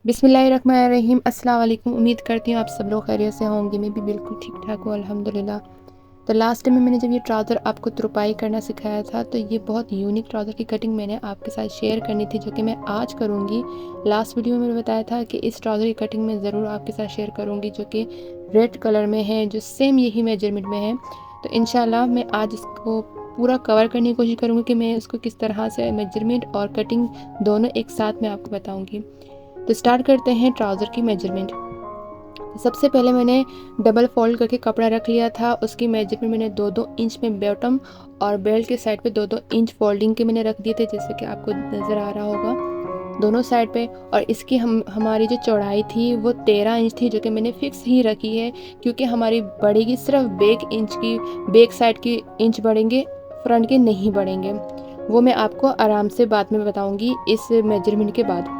बिस्मिल्लाहिर्रहमानिर्रहीम। अस्सलाम वालेकुम। उम्मीद करती हूँ आप सब लोग खैरियत से होंगे। मैं भी बिल्कुल ठीक ठाक हूँ अल्हम्दुलिल्लाह। तो लास्ट टाइम में मैंने जब ये ट्राउज़र आपको तुरपाई करना सिखाया था, तो ये बहुत यूनिक ट्राउज़र की कटिंग मैंने आपके साथ शेयर करनी थी, जो कि मैं आज करूँगी। लास्ट वीडियो में मैंने बताया था कि इस ट्राउज़र की कटिंग मैं ज़रूर आपके साथ शेयर करूँगी, जो कि रेड कलर में है, जो सेम यही मेजरमेंट में है। तो इंशाल्लाह मैं आज इसको पूरा कवर करने की कोशिश करूँगी कि मैं इसको किस तरह से मेजरमेंट और कटिंग दोनों एक साथ में आपको बताऊँगी। तो स्टार्ट करते हैं ट्राउज़र की मेजरमेंट। सबसे पहले मैंने डबल फोल्ड करके कपड़ा रख लिया था। उसकी मेजरमेंट मैंने 2-2 इंच में बॉटम और बेल्ट के साइड पे 2-2 इंच फोल्डिंग के मैंने रख दिए थे, जैसे कि आपको नज़र आ रहा होगा दोनों साइड पे। और इसकी हमारी जो चौड़ाई थी वो 13 इंच थी, जो कि मैंने फिक्स ही रखी है, क्योंकि हमारी बढ़ेगी सिर्फ बैक साइड की इंच बढ़ेंगे, फ्रंट के नहीं बढ़ेंगे। वो मैं आपको आराम से बाद में बताऊँगी इस मेजरमेंट के बाद।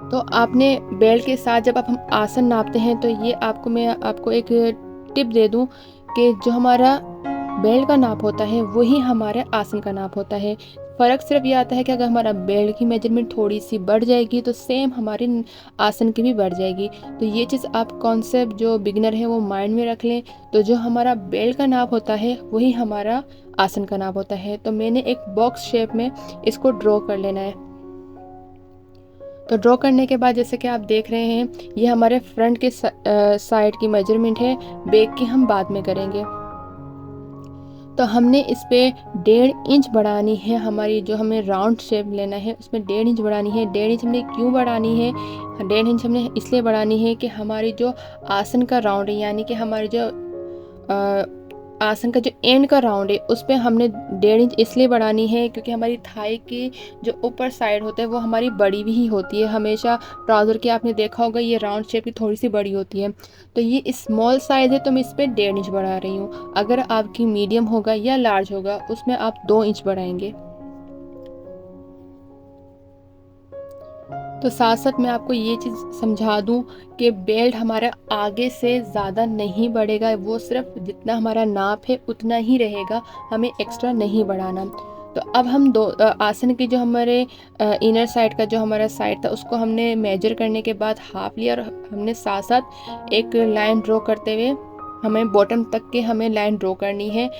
तो आपने बेल्ट के साथ जब हम आसन नापते हैं, तो ये मैं आपको एक टिप दे दूं कि जो हमारा बेल्ट का नाप होता है वही हमारे आसन का नाप होता है। फ़र्क सिर्फ ये आता है कि अगर हमारा बेल्ट की मेजरमेंट थोड़ी सी बढ़ जाएगी तो सेम हमारी आसन की भी बढ़ जाएगी। तो ये चीज़ आप कॉन्सेप्ट जो बिगिनर है वो माइंड में रख लें। तो जो हमारा बेल्ट का नाप होता है वही हमारा आसन का नाप होता है। तो मैंने एक बॉक्स शेप में इसको ड्रॉ कर लेना है। तो ड्रॉ करने के बाद जैसे कि आप देख रहे हैं, ये हमारे फ्रंट के साइड की मेजरमेंट है, बैक की हम बाद में करेंगे। तो हमने इस पे 1.5 इंच बढ़ानी है। हमारी जो हमें राउंड शेप लेना है उसमें 1.5 इंच बढ़ानी है। 1.5 इंच हमने क्यों बढ़ानी है? 1.5 इंच हमने इसलिए बढ़ानी है कि हमारी जो आसन का राउंड है, यानी कि हमारी जो आसन का जो एंड का राउंड है उस पर हमने 1.5 इंच इसलिए बढ़ानी है, क्योंकि हमारी थाई की जो ऊपर साइड होता है वो हमारी बड़ी भी ही होती है। हमेशा ट्राउज़र की आपने देखा होगा ये राउंड शेप की थोड़ी सी बड़ी होती है। तो ये स्मॉल साइज़ है, तो मैं इस पर 1.5 इंच बढ़ा रही हूँ। अगर आपकी मीडियम होगा या लार्ज होगा उसमें आप 2 इंच बढ़ाएंगे। तो साथ साथ मैं आपको ये चीज़ समझा दूँ कि बेल्ट हमारा आगे से ज़्यादा नहीं बढ़ेगा, वो सिर्फ जितना हमारा नाप है उतना ही रहेगा, हमें एक्स्ट्रा नहीं बढ़ाना। तो अब हम आसन की जो हमारे इनर साइड का जो हमारा साइड था उसको हमने मेजर करने के बाद हाफ लिया, और हमने साथ साथ एक लाइन ड्रॉ करते हुए हमें बॉटम तक के हमें लाइन ड्रॉ करनी है।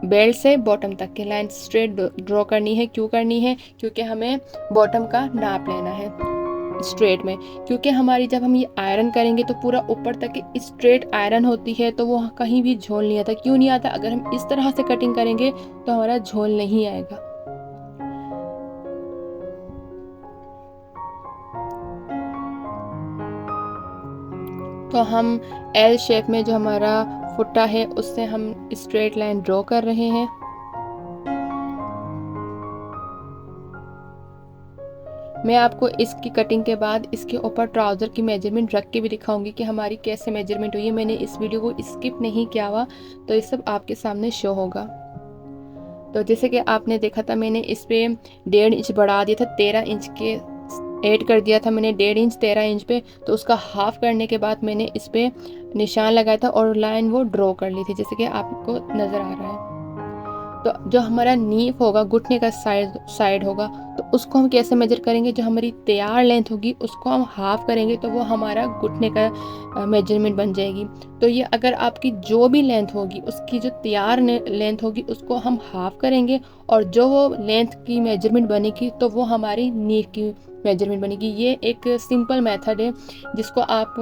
बेल्ट से बॉटम तक की लाइन स्ट्रेट ड्रॉ करनी है। क्यों करनी है? क्योंकि हमें बॉटम का नाप लेना है स्ट्रेट में। क्योंकि हमारी जब हम ये आयरन करेंगे तो पूरा ऊपर तक की स्ट्रेट आयरन होती है, तो वो कहीं भी झोल नहीं आता। क्यों नहीं आता? अगर हम इस तरह से कटिंग करेंगे तो हमारा झोल नहीं आएगा। तो हम एल शेप में जो हमारा फुट्टा है उससे हम स्ट्रेट लाइन ड्रॉ कर रहे हैं। मैं आपको इसकी कटिंग के बाद इसके ऊपर ट्राउज़र की मेजरमेंट रख के भी दिखाऊंगी कि हमारी कैसे मेजरमेंट हुई है। मैंने इस वीडियो को स्किप नहीं किया हुआ, तो ये सब आपके सामने शो होगा। तो जैसे कि आपने देखा था, मैंने इस पे 1.5 इंच बढ़ा दिया था, 13 इंच के ऐड कर दिया था मैंने 1.5 इंच 13 इंच पे। तो उसका हाफ करने के बाद मैंने इस पे निशान लगाया था और लाइन वो ड्रॉ कर ली थी, जैसे कि आपको नज़र आ रहा है। तो जो हमारा नीफ होगा, घुटने का साइड होगा, तो उसको हम कैसे मेजर करेंगे? जो हमारी तैयार लेंथ होगी उसको हम हाफ करेंगे, तो वो हमारा घुटने का मेजरमेंट बन जाएगी। तो ये अगर आपकी जो भी लेंथ होगी उसकी जो तैयार लेंथ होगी उसको हम हाफ करेंगे, और जो वो लेंथ की मेजरमेंट बनेगी तो वो हमारी नीफ की मेजरमेंट बनेगी। ये एक सिंपल मेथड है जिसको आप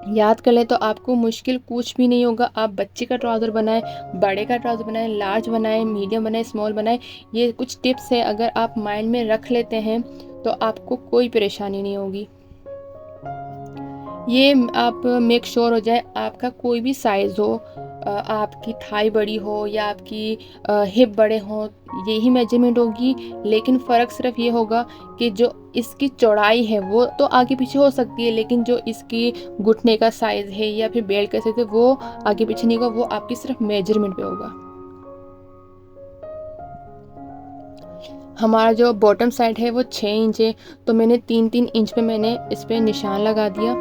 याद कर लें तो आपको मुश्किल कुछ भी नहीं होगा। आप बच्चे का ट्राउज़र बनाएं, बड़े का ट्राउज़र बनाएं, लार्ज बनाएं, मीडियम बनाएं, स्मॉल बनाएं। ये कुछ टिप्स है, अगर आप माइंड में रख लेते हैं तो आपको कोई परेशानी नहीं होगी। ये आप मेक श्योर हो जाए आपका कोई भी साइज़ हो, आपकी थाई बड़ी हो या आपकी हिप बड़े हों, यही मेजरमेंट होगी। लेकिन फ़र्क सिर्फ ये होगा कि जो इसकी चौड़ाई है वो तो आगे पीछे हो सकती है, लेकिन जो इसकी घुटने का साइज़ है या फिर बेल्ट का साइज़ है वो आगे पीछे नहीं होगा, वो आपकी सिर्फ मेजरमेंट पे होगा। हमारा जो बॉटम साइड है वो 6 इंच है, तो मैंने 3-3 इंच पे मैंने इस पर निशान लगा दिया,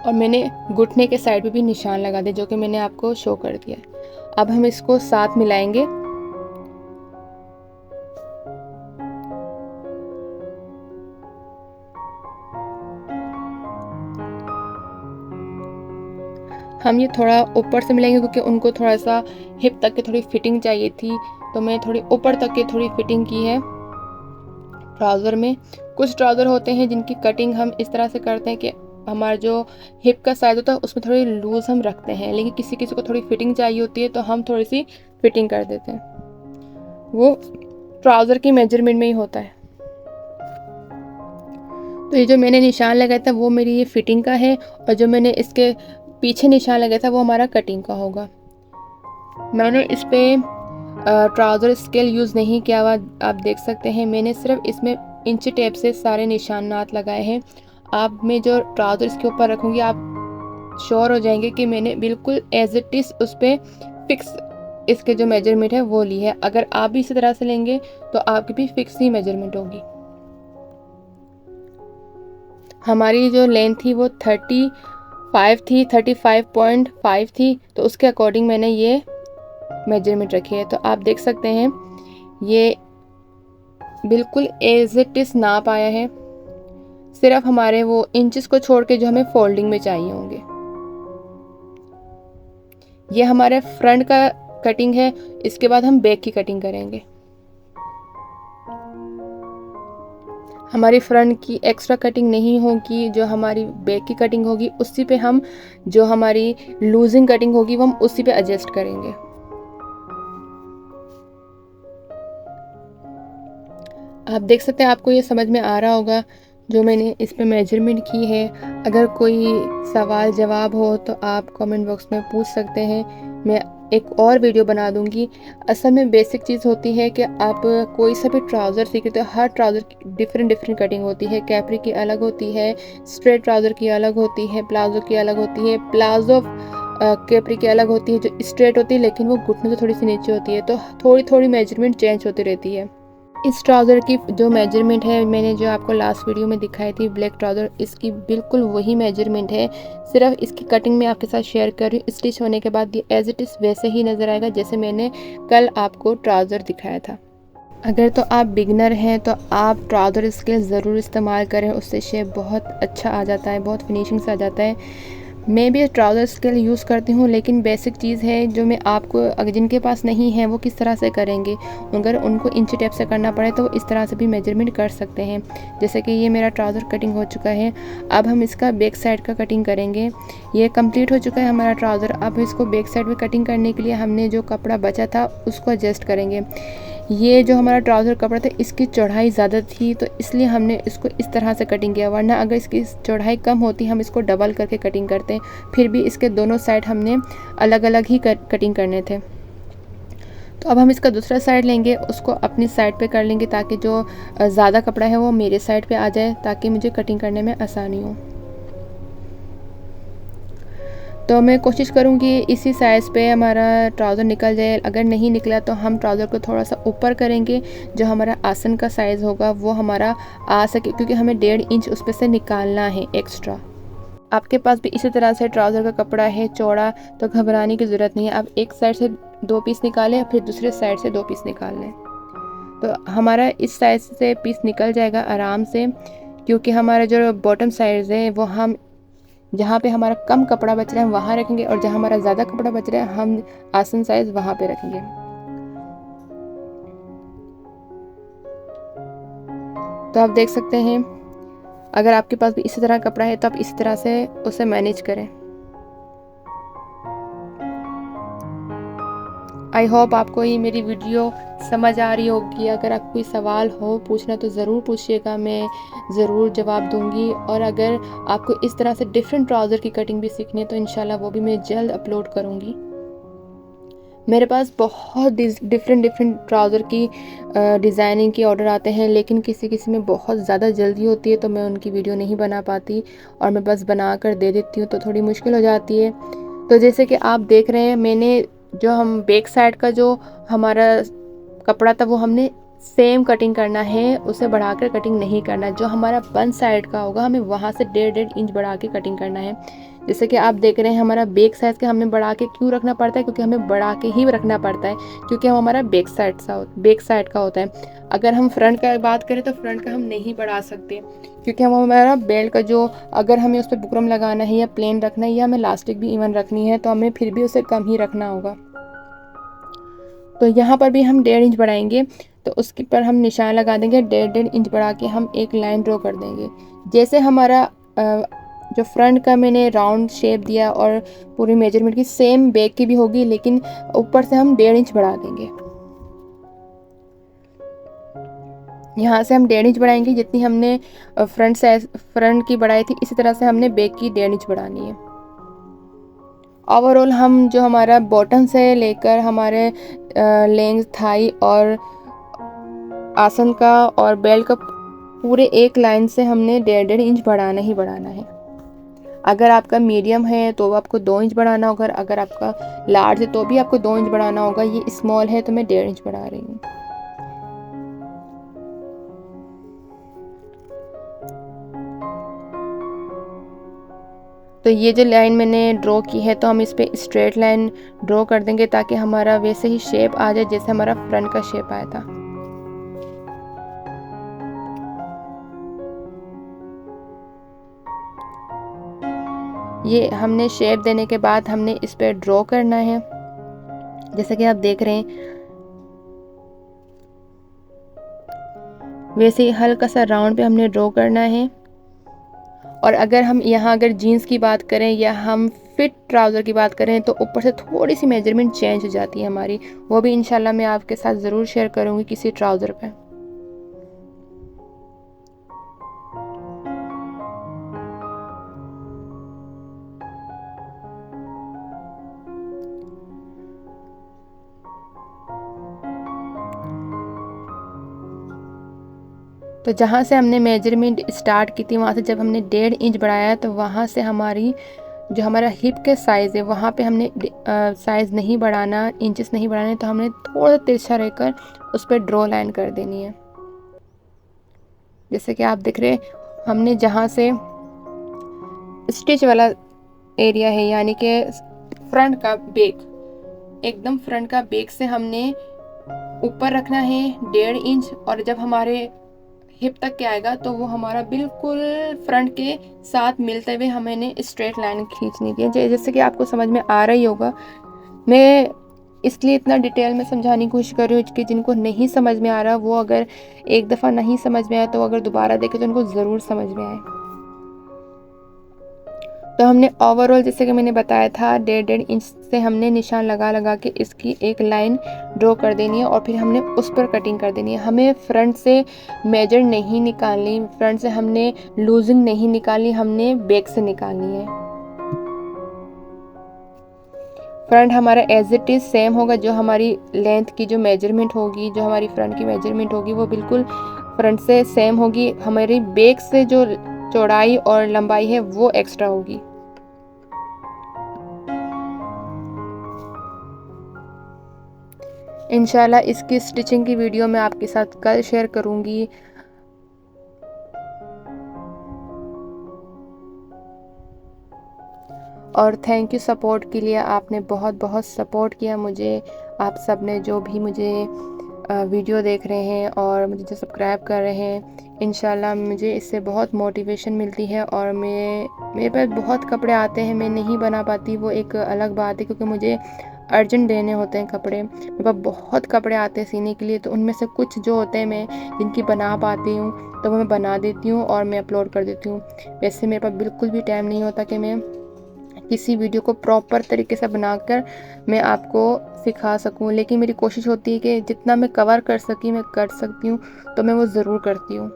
और मैंने घुटने के साइड पे भी निशान लगा दिया, जो कि मैंने आपको शो कर दिया। अब हम इसको साथ मिलाएंगे। हम ये थोड़ा ऊपर से मिलेंगे क्योंकि उनको थोड़ा सा हिप तक की थोड़ी फिटिंग चाहिए थी, तो मैं थोड़ी ऊपर तक की थोड़ी फिटिंग की है ट्राउज़र में। कुछ ट्राउज़र होते हैं जिनकी कटिंग हम इस तरह से करते हैं कि हमारा जो हिप का साइज़ होता है उसमें थोड़ी लूज़ हम रखते हैं, लेकिन किसी किसी को थोड़ी फिटिंग चाहिए होती है तो हम थोड़ी सी फिटिंग कर देते हैं। वो ट्राउज़र की मेजरमेंट में ही होता है। तो ये जो मैंने निशान लगाया था वो मेरी ये फिटिंग का है, और जो मैंने इसके पीछे निशान लगाया था वो हमारा कटिंग का होगा। मैंने इस पर ट्राउज़र स्केल यूज़ नहीं किया हुआ, आप देख सकते हैं। मैंने सिर्फ इसमें इंची टेप से सारे निशानात लगाए हैं। आप मैं जो ट्राउज़र इसके ऊपर रखूँगी आप श्योर हो जाएंगे कि मैंने बिल्कुल एज इट इज़ उस पर फिक्स इसके जो मेजरमेंट है वो ली है। अगर आप भी इसी तरह से लेंगे तो आपकी भी फिक्स ही मेजरमेंट होगी। हमारी जो लेंथ थी वो 35 थी, 35.5 थी, तो उसके अकॉर्डिंग मैंने ये मेजरमेंट रखी है। तो आप देख सकते हैं ये बिल्कुल एज इट इज़ नाप आया है, सिर्फ हमारे वो इंचेस को छोड़ के जो हमें फोल्डिंग में चाहिए होंगे। ये हमारे फ्रंट का कटिंग है, इसके बाद हम बैक की कटिंग करेंगे। हमारी फ्रंट की एक्स्ट्रा कटिंग नहीं होगी, जो हमारी बैक की कटिंग होगी उसी पे हम जो हमारी लूजिंग कटिंग होगी वो हम उसी पे एडजस्ट करेंगे। आप देख सकते हैं, आपको ये समझ में आ रहा होगा जो मैंने इस पे मेजरमेंट की है। अगर कोई सवाल जवाब हो तो आप कमेंट बॉक्स में पूछ सकते हैं, मैं एक और वीडियो बना दूंगी। असल में बेसिक चीज़ होती है कि आप कोई सा भी ट्राउज़र सीख रहे हो, हर ट्राउज़र की डिफरेंट कटिंग होती है। कैपरी की अलग होती है, स्ट्रेट ट्राउज़र की अलग होती है, प्लाजो की अलग होती है। प्लाजो कैपरी की अलग होती है जो स्ट्रेट होती है लेकिन वो घुटने से थोड़ी सी नीचे होती है, तो थोड़ी थोड़ी मेजरमेंट चेंज होती रहती है। इस ट्राउज़र की जो मेजरमेंट है मैंने जो आपको लास्ट वीडियो में दिखाई थी ब्लैक ट्राउज़र, इसकी बिल्कुल वही मेजरमेंट है, सिर्फ इसकी कटिंग में आपके साथ शेयर कर रही हूँ। स्टिच होने के बाद ये एज इट इज़ वैसे ही नज़र आएगा जैसे मैंने कल आपको ट्राउज़र दिखाया था। अगर तो आप बिगनर हैं तो आप ट्राउज़र स्केल ज़रूर इस्तेमाल करें, उससे शेप बहुत अच्छा आ जाता है, बहुत फिनिशिंग से आ जाता है। मैं भी ट्राउज़र स्केल यूज़ करती हूँ, लेकिन बेसिक चीज़ है जो मैं आपको, अगर जिनके पास नहीं है वो किस तरह से करेंगे, अगर उनको इंची टेप से करना पड़े तो वो इस तरह से भी मेजरमेंट कर सकते हैं। जैसे कि ये मेरा ट्राउज़र कटिंग हो चुका है, अब हम इसका बैक साइड का कटिंग करेंगे। ये कंप्लीट हो चुका है हमारा ट्राउज़र। अब इसको बैक साइड में कटिंग करने के लिए हमने जो कपड़ा बचा था उसको एडजस्ट करेंगे। ये जो हमारा ट्राउज़र कपड़ा था इसकी चौड़ाई ज़्यादा थी तो इसलिए हमने इसको इस तरह से कटिंग किया, वरना अगर इसकी चौड़ाई कम होती हम इसको डबल करके कटिंग करते हैं। फिर भी इसके दोनों साइड हमने अलग अलग ही कटिंग करने थे। तो अब हम इसका दूसरा साइड लेंगे, उसको अपनी साइड पे कर लेंगे ताकि जो ज़्यादा कपड़ा है वो मेरे साइड पे आ जाए, ताकि मुझे कटिंग करने में आसानी हो। तो मैं कोशिश करूँगी इसी साइज़ पे हमारा ट्राउज़र निकल जाए। अगर नहीं निकला तो हम ट्राउज़र को थोड़ा सा ऊपर करेंगे, जो हमारा आसन का साइज़ होगा वो हमारा आ सके, क्योंकि हमें 1.5 इंच उस पर से निकालना है एक्स्ट्रा। आपके पास भी इसी तरह से ट्राउज़र का कपड़ा है चौड़ा तो घबराने की ज़रूरत नहीं है। आप एक साइड से 2 पीस निकालें, फिर दूसरे साइड से 2 पीस निकाल लें, तो हमारा इस साइज़ से पीस निकल जाएगा आराम से। क्योंकि हमारा जो बॉटम साइज़ है वो हम जहाँ पे हमारा कम कपड़ा बच रहा है हम वहाँ रखेंगे, और जहाँ हमारा ज़्यादा कपड़ा बच रहा है हम आसन साइज़ वहाँ पे रखेंगे। तो आप देख सकते हैं, अगर आपके पास भी इसी तरह कपड़ा है तो आप इसी तरह से उसे मैनेज करें। आई होप आपको ये मेरी वीडियो समझ आ रही होगी। अगर आपको कोई सवाल हो पूछना तो ज़रूर पूछिएगा, मैं ज़रूर जवाब दूंगी। और अगर आपको इस तरह से डिफरेंट ट्राउज़र की कटिंग भी सीखनी है तो इंशाल्लाह वो भी मैं जल्द अपलोड करूंगी। मेरे पास बहुत डिफरेंट ट्राउज़र की डिज़ाइनिंग के ऑर्डर आते हैं, लेकिन किसी किसी में बहुत ज़्यादा जल्दी होती है तो मैं उनकी वीडियो नहीं बना पाती और मैं बस बना कर दे देती हूँ, तो थोड़ी मुश्किल हो जाती है। तो जैसे कि आप देख रहे हैं, मैंने जो हम बैक साइड का जो हमारा कपड़ा था वो हमने सेम कटिंग करना है, उसे बढ़ाकर कटिंग नहीं करना। जो हमारा फ्रंट साइड का होगा हमें वहाँ से 1.5 इंच बढ़ा के कटिंग करना है। जैसे कि आप देख रहे हैं हमारा बैक साइड का हमें बढ़ा के क्यों रखना पड़ता है, क्योंकि हमें बढ़ा के ही रखना पड़ता है, क्योंकि हम हमारा बैक साइड का होता है। अगर हम फ्रंट का बात करें तो फ्रंट का हम नहीं बढ़ा सकते, क्योंकि हम हमारा बेल्ट का जो, अगर हमें उस पर बुकरम लगाना है या प्लेन रखना है या हमें इलास्टिक भी इवन रखनी है तो हमें फिर भी उसे कम ही रखना होगा। तो यहाँ पर भी हम 1.5 इंच बढ़ाएंगे, तो उसके पर हम निशान लगा देंगे 1.5 इंच बढ़ा के हम एक लाइन ड्रॉ कर देंगे। जैसे हमारा जो फ्रंट का मैंने राउंड शेप दिया और पूरी मेजरमेंट की सेम बैक की भी होगी, लेकिन ऊपर से हम 1.5 इंच बढ़ा देंगे। यहाँ से हम 1.5 इंच बढ़ाएंगे, जितनी हमने फ्रंट की बढ़ाई थी इसी तरह से हमने बैक की 1.5 इंच बढ़ानी है। ओवरऑल हम जो हमारा बॉटम से लेकर हमारे लेंथ, थाई और आसन का और बेल्ट का पूरे एक लाइन से हमने 1.5 इंच बढ़ाना ही बढ़ाना है। अगर आपका मीडियम है तो आपको 2 इंच बढ़ाना होगा, अगर आपका लार्ज है तो भी आपको 2 इंच बढ़ाना होगा। ये स्मॉल है तो मैं 1.5 इंच बढ़ा रही हूँ। तो ये जो लाइन मैंने ड्रॉ की है तो हम इस पे स्ट्रेट लाइन ड्रॉ कर देंगे, ताकि हमारा वैसे ही शेप आ जाए जैसे हमारा फ्रंट का शेप आया था। ये हमने शेप देने के बाद हमने इस पे ड्रॉ करना है, जैसे कि आप देख रहे हैं वैसे ही हल्का सा राउंड पे हमने ड्रॉ करना है। और अगर हम यहाँ अगर जीन्स की बात करें या हम फिट ट्राउज़र की बात करें तो ऊपर से थोड़ी सी मेजरमेंट चेंज हो जाती है हमारी, वो भी इंशाल्लाह मैं आपके साथ ज़रूर शेयर करूँगी किसी ट्राउज़र पे। तो जहाँ से हमने मेजरमेंट स्टार्ट की थी वहाँ से जब हमने 1.5 इंच बढ़ाया तो वहाँ से हमारी जो हमारा हिप के साइज़ है वहाँ पे हमने साइज़ नहीं बढ़ाना, इंचेस नहीं बढ़ाने, तो हमने थोड़ा तिरछा रहकर उस पर ड्रॉ लाइन कर देनी है। जैसे कि आप देख रहे हमने जहाँ से स्टिच वाला एरिया है यानी कि फ्रंट का बैक, एकदम फ्रंट का बैक से हमने ऊपर रखना है 1.5 इंच, और जब हमारे हिप तक के आएगा तो वो हमारा बिल्कुल फ्रंट के साथ मिलते हुए हमें स्ट्रेट लाइन खींचनी थी। जैसे कि आपको समझ में आ रही होगा, मैं इसलिए इतना डिटेल में समझाने की कोशिश कर रही हूँ कि जिनको नहीं समझ में आ रहा वो अगर एक दफ़ा नहीं समझ में आया तो अगर दोबारा देखे तो उनको ज़रूर समझ में आए। तो हमने ओवरऑल जैसे कि मैंने बताया था 1.5 इंच से हमने निशान लगा लगा के इसकी एक लाइन ड्रॉ कर देनी है और फिर हमने उस पर कटिंग कर देनी है। हमें फ्रंट से मेजर नहीं निकालनी, फ्रंट से हमने लूजिंग नहीं निकालनी, हमने बैक से निकालनी है। फ्रंट हमारा एज इट इज़ सेम होगा, जो हमारी लेंथ की जो मेजरमेंट होगी, जो हमारी फ्रंट की मेजरमेंट होगी वो बिल्कुल फ्रंट से सेम होगी। हमारी बैक से जो चौड़ाई और लंबाई है वो एक्स्ट्रा होगी। इंशाल्लाह इसकी स्टिचिंग की वीडियो मैं आपके साथ कल शेयर करूंगी। और थैंक यू सपोर्ट के लिए, आपने बहुत बहुत सपोर्ट किया मुझे। आप सब ने जो भी मुझे वीडियो देख रहे हैं और मुझे जो सब्सक्राइब कर रहे हैं, इंशाल्लाह मुझे इससे बहुत मोटिवेशन मिलती है। और मेरे पास बहुत कपड़े आते हैं, मैं नहीं बना पाती वो एक अलग बात है, क्योंकि मुझे अर्जेंट देने होते हैं कपड़े। मेरे पास बहुत कपड़े आते हैं सीने के लिए, तो उनमें से कुछ जो होते हैं मैं जिनकी बना पाती हूँ तो वो मैं बना देती हूँ और मैं अपलोड कर देती हूँ। वैसे मेरे पास बिल्कुल भी टाइम नहीं होता कि मैं किसी वीडियो को प्रॉपर तरीके से बनाकर मैं आपको सिखा सकूं, लेकिन मेरी कोशिश होती है कि जितना मैं कवर कर सकती हूँ तो मैं वो ज़रूर करती हूँ।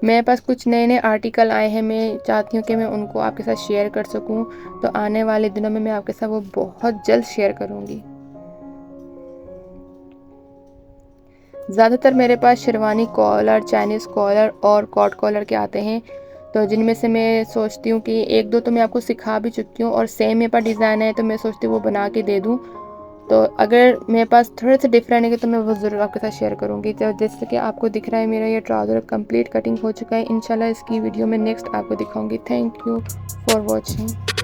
मेरे पास कुछ नए नए आर्टिकल आए हैं, मैं चाहती हूँ कि मैं उनको आपके साथ शेयर कर सकूं, तो आने वाले दिनों में मैं आपके साथ वो बहुत जल्द शेयर करूँगी। ज़्यादातर मेरे पास शेरवानी कॉलर, चाइनीज़ कॉलर और कॉट कॉलर के आते हैं, तो जिनमें से मैं सोचती हूँ कि एक दो तो मैं आपको सिखा भी चुकी हूँ और सेम मेरे पास डिज़ाइन है तो मैं सोचती हूँ वो बना के दे दूँ। तो अगर मेरे पास थोड़े से डिफरेंट है तो मैं वो ज़रूर आपके साथ शेयर करूँगी। तो जैसे कि आपको दिख रहा है मेरा ये ट्राउज़र कंप्लीट कटिंग हो चुका है। इंशाल्लाह इसकी वीडियो में नेक्स्ट आपको दिखाऊँगी। Thank you for watching.